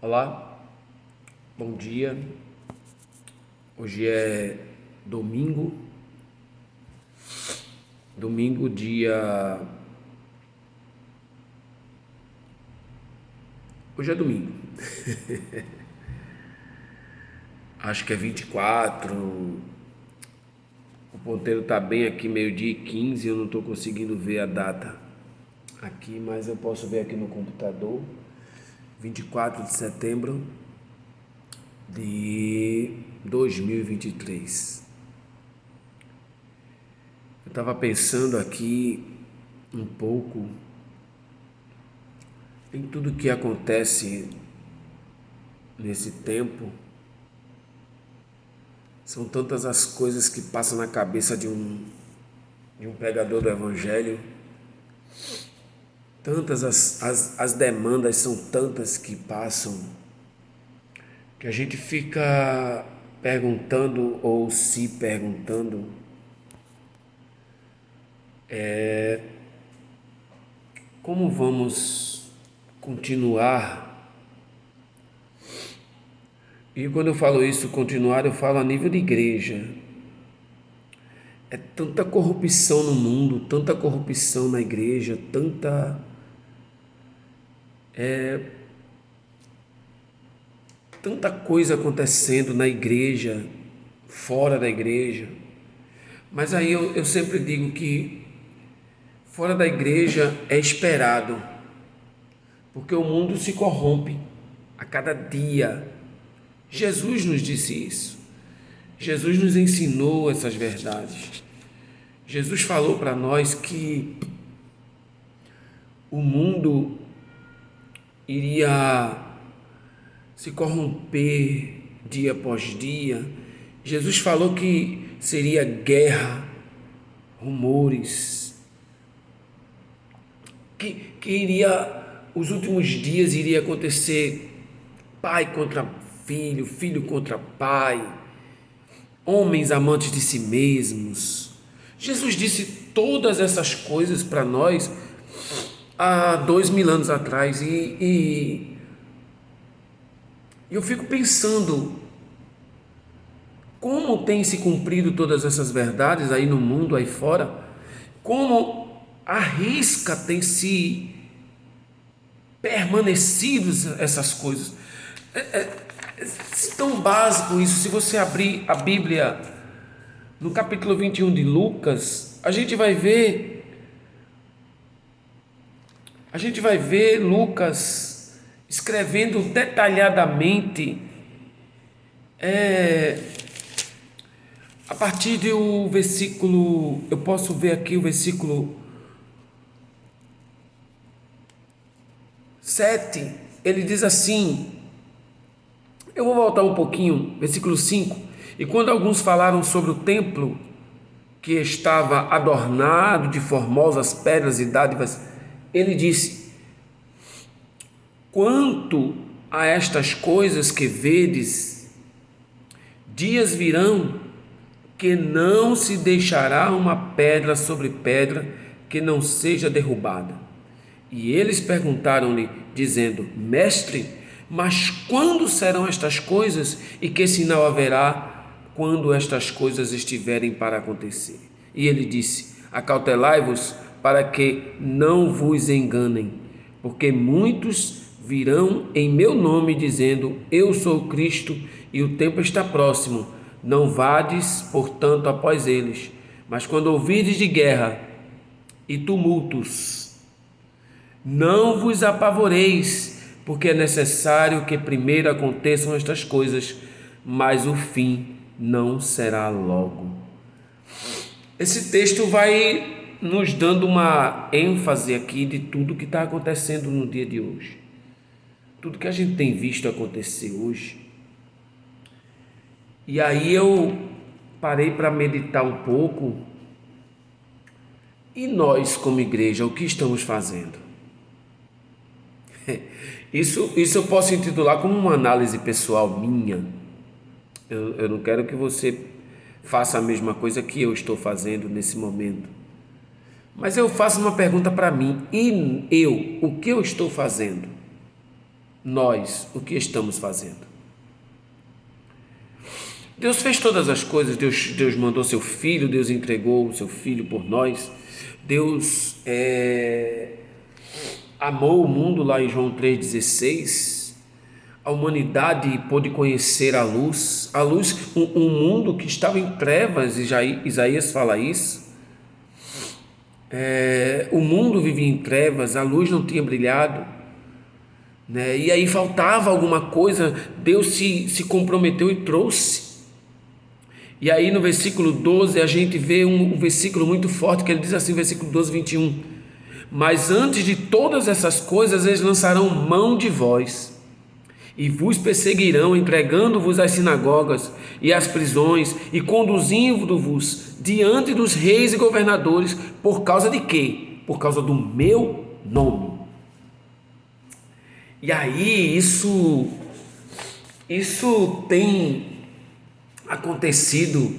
Olá, bom dia. Hoje é domingo, dia. Hoje é domingo, acho que é 24. O ponteiro tá bem aqui, meio-dia e 15. Eu não tô conseguindo ver a data aqui, mas eu posso ver aqui no computador. 24 de setembro de 2023. Eu estava pensando aqui um pouco em tudo que acontece nesse tempo. São tantas as coisas que passam na cabeça de um pregador do Evangelho. Tantas as demandas são tantas que passam, que a gente fica perguntando ou se perguntando como vamos continuar. E quando eu falo isso, continuar, eu falo a nível de igreja. É tanta corrupção no mundo, tanta corrupção na igreja, tanta coisa acontecendo na igreja, fora da igreja. Mas aí eu sempre digo que fora da igreja é esperado, porque o mundo se corrompe a cada dia. Jesus nos disse isso. Jesus nos ensinou essas verdades. Jesus falou para nós que o mundo iria se corromper dia após dia. Jesus falou que seria guerra, rumores, os últimos dias iria acontecer pai contra filho, filho contra pai, homens amantes de si mesmos. Jesus disse todas essas coisas para nós há 2000 anos atrás e eu fico pensando como tem se cumprido todas essas verdades aí no mundo, aí fora, como a risca tem se permanecido essas coisas. É tão básico isso. Se você abrir a Bíblia no capítulo 21 de Lucas, a gente vai ver Lucas escrevendo detalhadamente a partir do versículo, eu posso ver aqui o versículo 7, ele diz assim, eu vou voltar um pouquinho, versículo 5, e quando alguns falaram sobre o templo que estava adornado de formosas pedras e dádivas, ele disse, quanto a estas coisas que vedes, dias virão que não se deixará uma pedra sobre pedra que não seja derrubada. E eles perguntaram-lhe, dizendo, mestre, mas quando serão estas coisas e que sinal haverá quando estas coisas estiverem para acontecer? E ele disse, acautelai-vos para que não vos enganem, porque muitos virão em meu nome dizendo, eu sou o Cristo e o tempo está próximo. Não vades, portanto, após eles, mas quando ouvirdes de guerra e tumultos, não vos apavoreis, porque é necessário que primeiro aconteçam estas coisas, mas o fim não será logo. Esse texto vai nos dando uma ênfase aqui de tudo que está acontecendo no dia de hoje. Tudo que a gente tem visto acontecer hoje. E aí eu parei para meditar um pouco. E nós, como igreja, o que estamos fazendo? Isso eu posso intitular como uma análise pessoal minha. Eu não quero que você faça a mesma coisa que eu estou fazendo nesse momento. Mas eu faço uma pergunta para mim. E eu, o que eu estou fazendo? nós, o que estamos fazendo? Deus fez todas as coisas, Deus mandou seu Filho, Deus entregou o seu Filho por nós, Deus amou o mundo lá em João 3,16, a humanidade pôde conhecer a luz, um mundo que estava em trevas, Isaías fala isso, o mundo vivia em trevas, a luz não tinha brilhado, né? E aí faltava alguma coisa, Deus se comprometeu e trouxe. E aí no versículo 12 a gente vê um versículo muito forte, que ele diz assim, versículo 12, 21, mas antes de todas essas coisas eles lançarão mão de vós e vos perseguirão, entregando-vos às sinagogas e às prisões e conduzindo-vos diante dos reis e governadores, por causa de quê? Por causa do meu nome. E aí isso tem acontecido.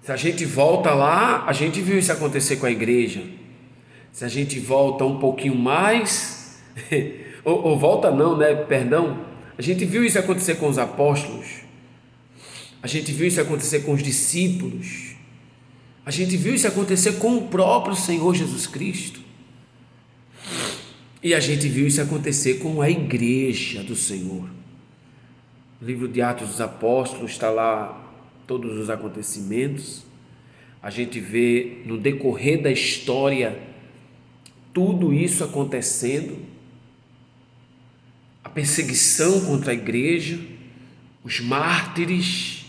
Se a gente volta lá, a gente viu isso acontecer com a igreja. Se a gente volta um pouquinho mais, ou volta não, né? Perdão. A gente viu isso acontecer com os apóstolos. A gente viu isso acontecer com os discípulos. A gente viu isso acontecer com o próprio Senhor Jesus Cristo. E a gente viu isso acontecer com a igreja do Senhor. No livro de Atos dos Apóstolos está lá todos os acontecimentos. A gente vê no decorrer da história tudo isso acontecendo. A perseguição contra a igreja, os mártires,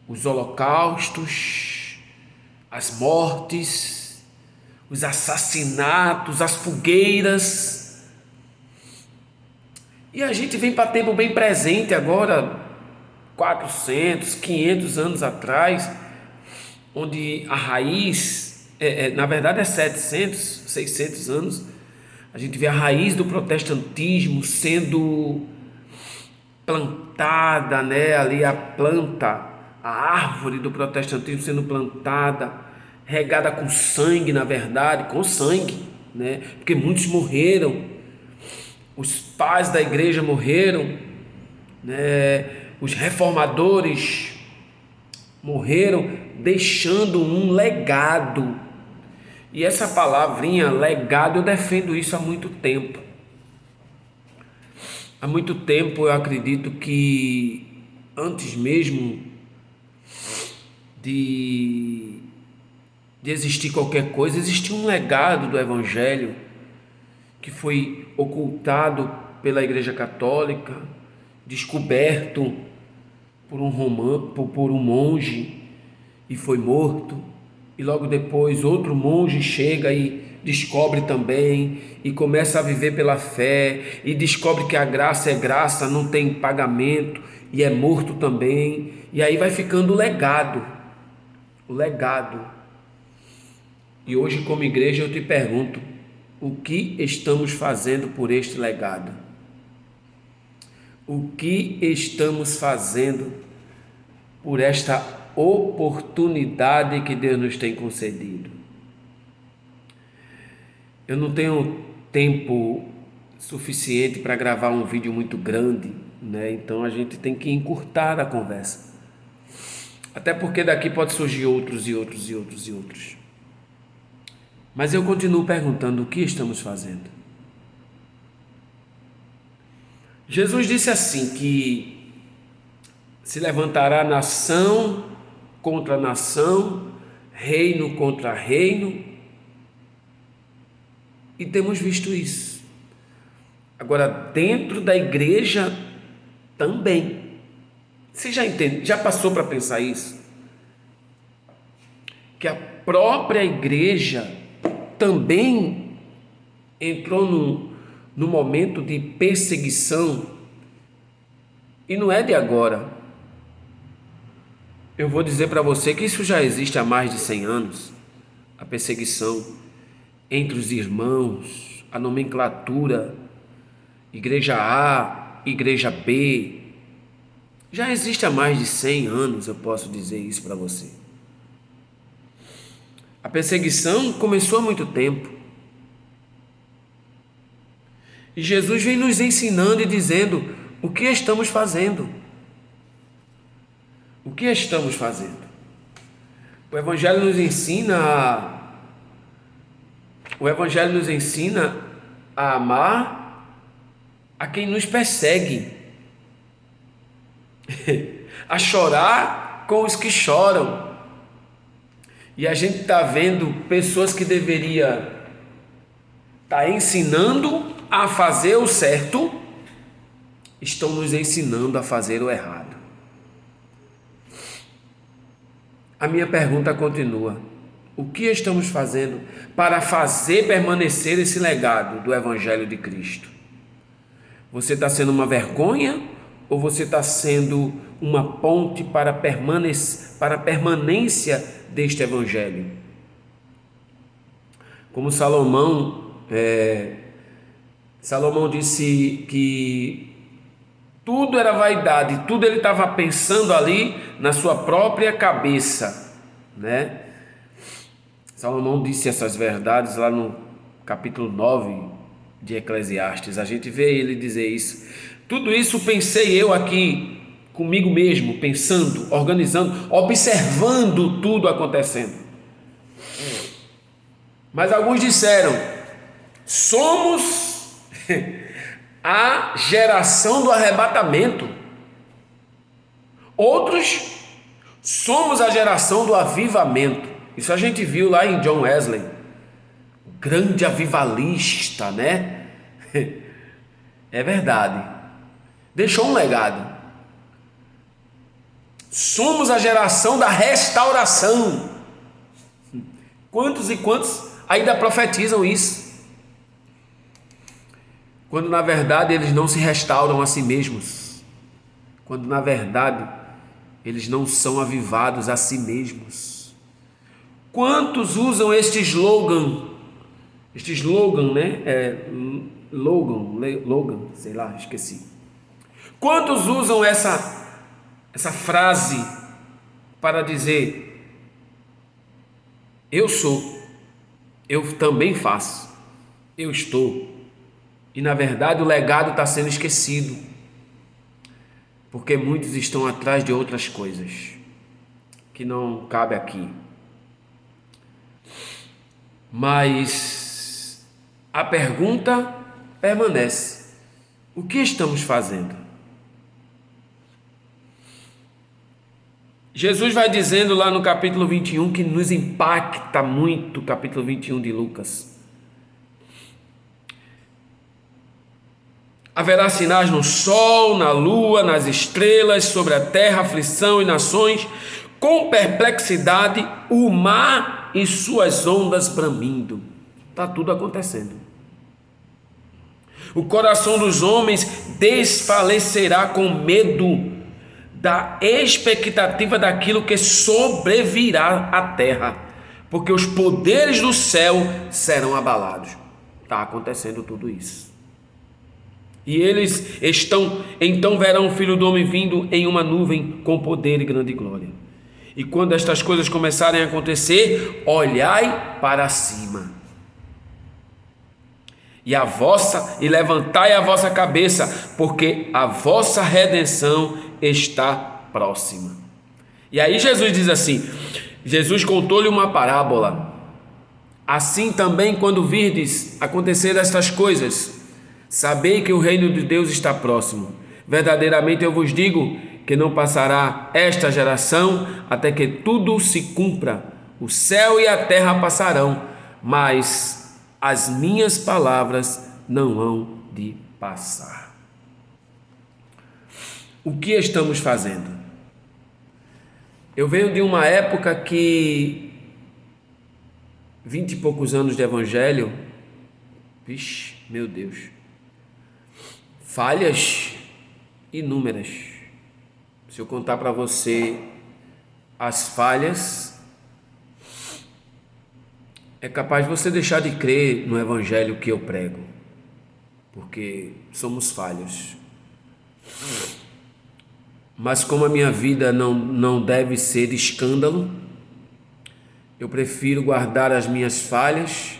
os holocaustos, as mortes, os assassinatos, as fogueiras. E a gente vem para tempo bem presente agora, 400, 500 anos atrás, onde a raiz, na verdade é 700, 600 anos, a gente vê a raiz do protestantismo sendo plantada, né? Ali a planta, a árvore do protestantismo sendo plantada, regada com sangue, na verdade, com sangue, né? Porque muitos morreram. Os pais da igreja morreram, né? Os reformadores morreram, deixando um legado. E essa palavrinha, legado, eu defendo isso há muito tempo. Há muito tempo eu acredito que antes mesmo de existir qualquer coisa, existia um legado do Evangelho que foi ocultado pela Igreja Católica, descoberto por um monge e foi morto, e logo depois outro monge chega e descobre também, e começa a viver pela fé, e descobre que a graça é graça, não tem pagamento, e é morto também, e aí vai ficando o legado. E hoje, como igreja, eu te pergunto, o que estamos fazendo por este legado? O que estamos fazendo por esta oportunidade que Deus nos tem concedido? Eu não tenho tempo suficiente para gravar um vídeo muito grande, né? Então a gente tem que encurtar a conversa. Até porque daqui pode surgir outros. Mas eu continuo perguntando o que estamos fazendo. Jesus disse assim que se levantará nação contra nação, reino contra reino, e temos visto isso. Agora, dentro da igreja também. Você já entende? Já passou para pensar isso? Que a própria igreja também entrou no momento de perseguição, e não é de agora. Eu vou dizer para você que isso já existe há mais de 100 anos, a perseguição entre os irmãos, a nomenclatura, igreja A, igreja B, já existe há mais de 100 anos, eu posso dizer isso para você. A perseguição começou há muito tempo. E Jesus vem nos ensinando e dizendo o que estamos fazendo. O que estamos fazendo? O Evangelho nos ensina a amar a quem nos persegue, a chorar com os que choram. E a gente está vendo pessoas que deveria estar ensinando a fazer o certo, estão nos ensinando a fazer o errado. A minha pergunta continua: o que estamos fazendo para fazer permanecer esse legado do Evangelho de Cristo? Você está sendo uma vergonha ou você está sendo uma ponte para a permanência deste Evangelho? Como Salomão disse que tudo era vaidade, tudo ele estava pensando ali na sua própria cabeça, né? Salomão disse essas verdades lá no capítulo 9 de Eclesiastes. A gente vê ele dizer isso. Tudo isso pensei eu aqui comigo mesmo, pensando, organizando, observando tudo acontecendo. Mas alguns disseram: somos a geração do arrebatamento. Outros: somos a geração do avivamento. Isso a gente viu lá em John Wesley, o grande avivalista, né? É verdade. Deixou um legado. Somos a geração da restauração. Quantos e quantos ainda profetizam isso? Quando na verdade eles não se restauram a si mesmos. Quando na verdade eles não são avivados a si mesmos. Quantos usam este slogan, né? Logan, sei lá, esqueci. Quantos usam essa frase para dizer: eu sou, eu também faço, eu estou. E na verdade o legado está sendo esquecido, porque muitos estão atrás de outras coisas que não cabe aqui. Mas a pergunta permanece: o que estamos fazendo? Jesus vai dizendo lá no capítulo 21 que nos impacta muito, capítulo 21 de Lucas. Haverá sinais no sol, na lua, nas estrelas, sobre a terra, aflição e nações, com perplexidade, o mar e suas ondas bramindo. Está tudo acontecendo. O coração dos homens desfalecerá com medo da expectativa daquilo que sobrevirá à terra, porque os poderes do céu serão abalados. Está acontecendo tudo isso. E eles então verão o Filho do Homem vindo em uma nuvem com poder e grande glória. E quando estas coisas começarem a acontecer, olhai para cima. E levantai a vossa cabeça, porque a vossa redenção está próxima. E aí Jesus diz assim, Jesus contou-lhe uma parábola. Assim também, quando virdes acontecer estas coisas, sabei que o reino de Deus está próximo. Verdadeiramente eu vos digo que não passará esta geração até que tudo se cumpra. O céu e a terra passarão, mas as minhas palavras não hão de passar. O que estamos fazendo? Eu venho de uma época que 20 e poucos anos de evangelho, vixe, meu Deus, falhas inúmeras. Se eu contar para você as falhas, é capaz de você deixar de crer no evangelho que eu prego, porque somos falhos. Mas como a minha vida não deve ser escândalo, eu prefiro guardar as minhas falhas,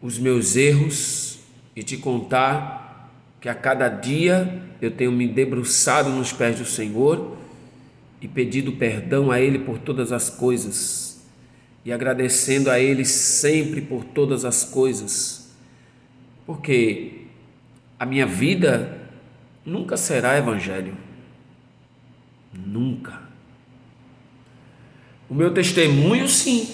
os meus erros, e te contar que a cada dia eu tenho me debruçado nos pés do Senhor e pedido perdão a Ele por todas as coisas e agradecendo a Ele sempre por todas as coisas, porque a minha vida nunca será evangelho, nunca. O meu testemunho, sim,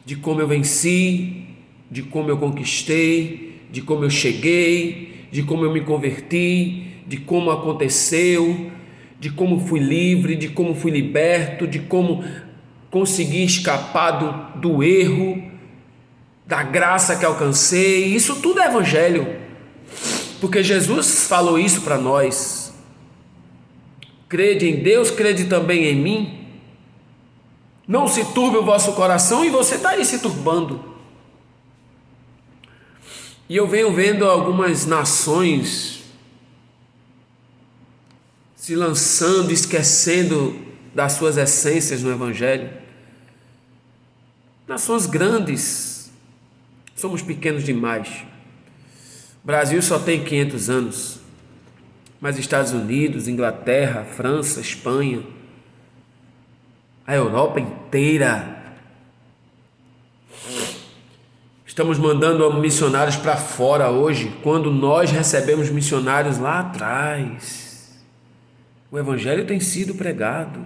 de como eu venci, de como eu conquistei, de como eu cheguei, de como eu me converti, de como aconteceu, de como fui livre, de como fui liberto, de como consegui escapar do erro, da graça que alcancei. Isso tudo é evangelho, porque Jesus falou isso para nós. Crede em Deus, crede também em mim. Não se turbe o vosso coração, e você está aí se turbando. E eu venho vendo algumas nações se lançando, esquecendo das suas essências no Evangelho. Nações grandes, somos pequenos demais. O Brasil só tem 500 anos, mas Estados Unidos, Inglaterra, França, Espanha, a Europa inteira, estamos mandando missionários para fora hoje, quando nós recebemos missionários lá atrás. O Evangelho tem sido pregado.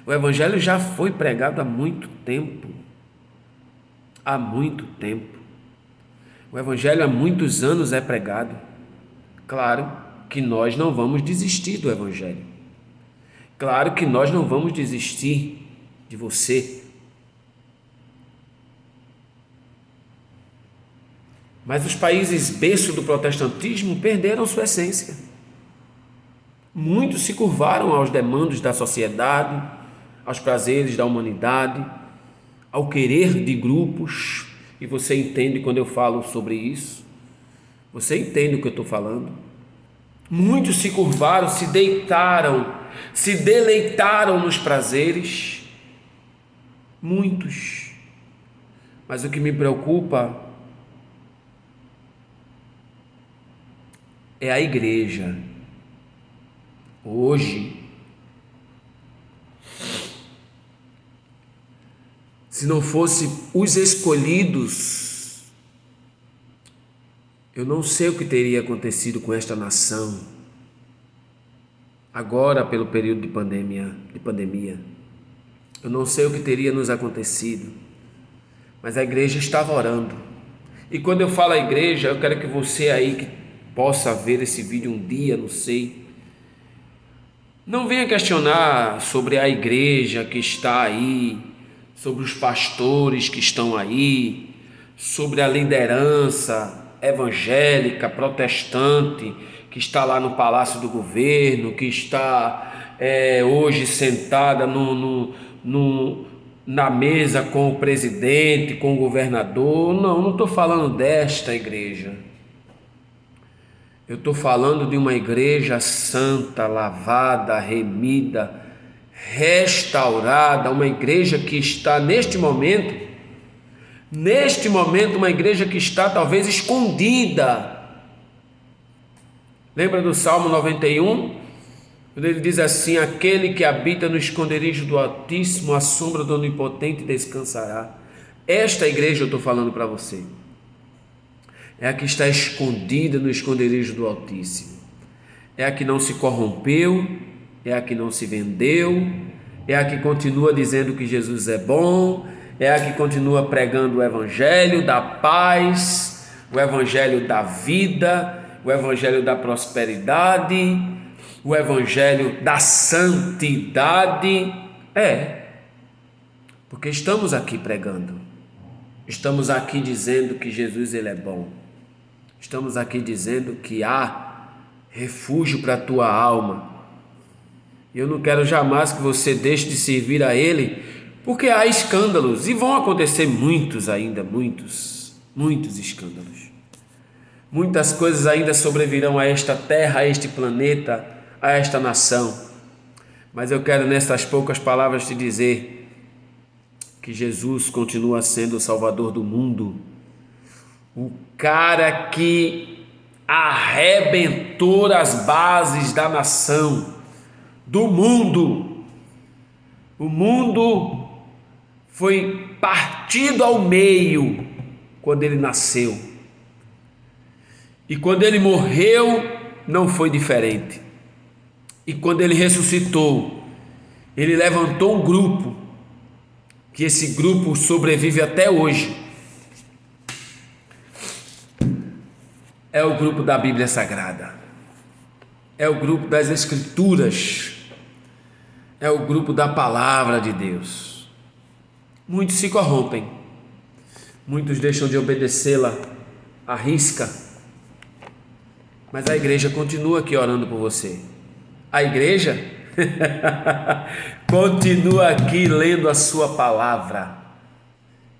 O Evangelho já foi pregado há muito tempo. Há muito tempo. O Evangelho há muitos anos é pregado. Claro que nós não vamos desistir do Evangelho. Claro que nós não vamos desistir de você. Mas os países berço do protestantismo perderam sua essência. Muitos se curvaram aos demandos da sociedade, aos prazeres da humanidade, ao querer de grupos, e você entende quando eu falo sobre isso. Você entende o que eu estou falando. Muitos se curvaram, se deitaram, se deleitaram nos prazeres. Muitos. Mas o que me preocupa é a igreja. Hoje, se não fosse os escolhidos, eu não sei o que teria acontecido com esta nação agora pelo período de pandemia. Eu não sei o que teria nos acontecido, mas a igreja estava orando. E quando eu falo a igreja, eu quero que você aí que possa ver esse vídeo um dia, não sei, não venha questionar sobre a igreja que está aí, sobre os pastores que estão aí, sobre a liderança evangélica, protestante, que está lá no palácio do governo, que está hoje sentada na mesa com o presidente, com o governador. Não estou falando desta igreja. Eu estou falando de uma igreja santa, lavada, remida, restaurada, uma igreja que está neste momento, uma igreja que está talvez escondida. Lembra do Salmo 91? Quando ele diz assim: aquele que habita no esconderijo do Altíssimo, à sombra do Onipotente descansará. Esta igreja eu estou falando para você. É a que está escondida no esconderijo do Altíssimo. É a que não se corrompeu, é a que não se vendeu, é a que continua dizendo que Jesus é bom, é a que continua pregando o evangelho da paz, o evangelho da vida, o evangelho da prosperidade, o evangelho da santidade. Porque estamos aqui pregando, estamos aqui dizendo que Jesus ele é bom, estamos aqui dizendo que há refúgio para a tua alma. Eu não quero jamais que você deixe de servir a Ele, porque há escândalos, e vão acontecer muitos ainda, muitos escândalos. Muitas coisas ainda sobrevirão a esta terra, a este planeta, a esta nação. Mas eu quero nessas poucas palavras te dizer que Jesus continua sendo o Salvador do mundo, o cara que arrebentou as bases da nação, do mundo. O mundo foi partido ao meio quando ele nasceu. E quando ele morreu, não foi diferente. E quando ele ressuscitou, ele levantou um grupo, que esse grupo sobrevive até hoje. É o grupo da Bíblia Sagrada. É o grupo das Escrituras. É o grupo da Palavra de Deus. Muitos se corrompem. Muitos deixam de obedecê-la à risca. Mas a igreja continua aqui orando por você. A igreja continua aqui lendo a sua palavra.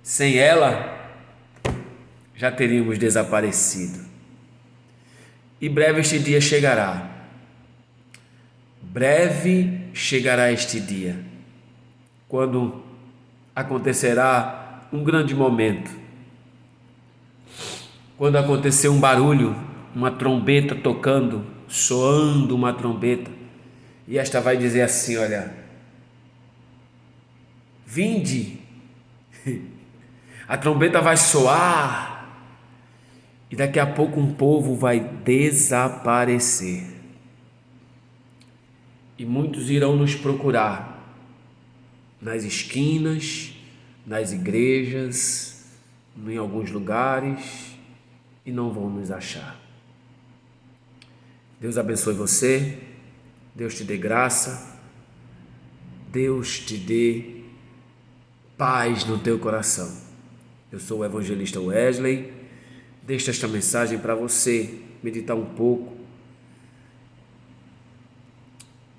Sem ela, já teríamos desaparecido. E breve este dia chegará. Breve chegará este dia, quando acontecerá um grande momento. Quando acontecer um barulho, uma trombeta tocando, soando uma trombeta, e esta vai dizer assim: olha, vinde. A trombeta vai soar e daqui a pouco um povo vai desaparecer. E muitos irão nos procurar nas esquinas, nas igrejas, em alguns lugares, e não vão nos achar. Deus abençoe você, Deus te dê graça, Deus te dê paz no teu coração. Eu sou o evangelista Wesley, deixo esta mensagem para você meditar um pouco.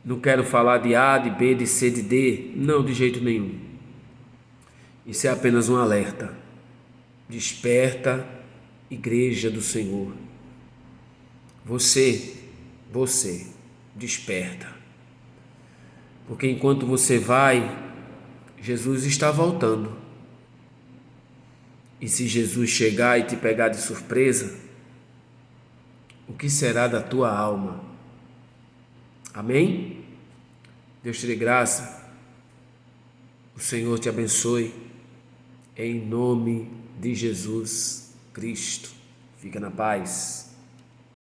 Não quero falar de A, de B, de C, de D, não, de jeito nenhum. Isso é apenas um alerta. Desperta, igreja do Senhor. Você, desperta. Porque enquanto você vai, Jesus está voltando. E se Jesus chegar e te pegar de surpresa, o que será da tua alma? Amém? Deus te dê graça. O Senhor te abençoe. Em nome de Jesus Cristo. Fica na paz.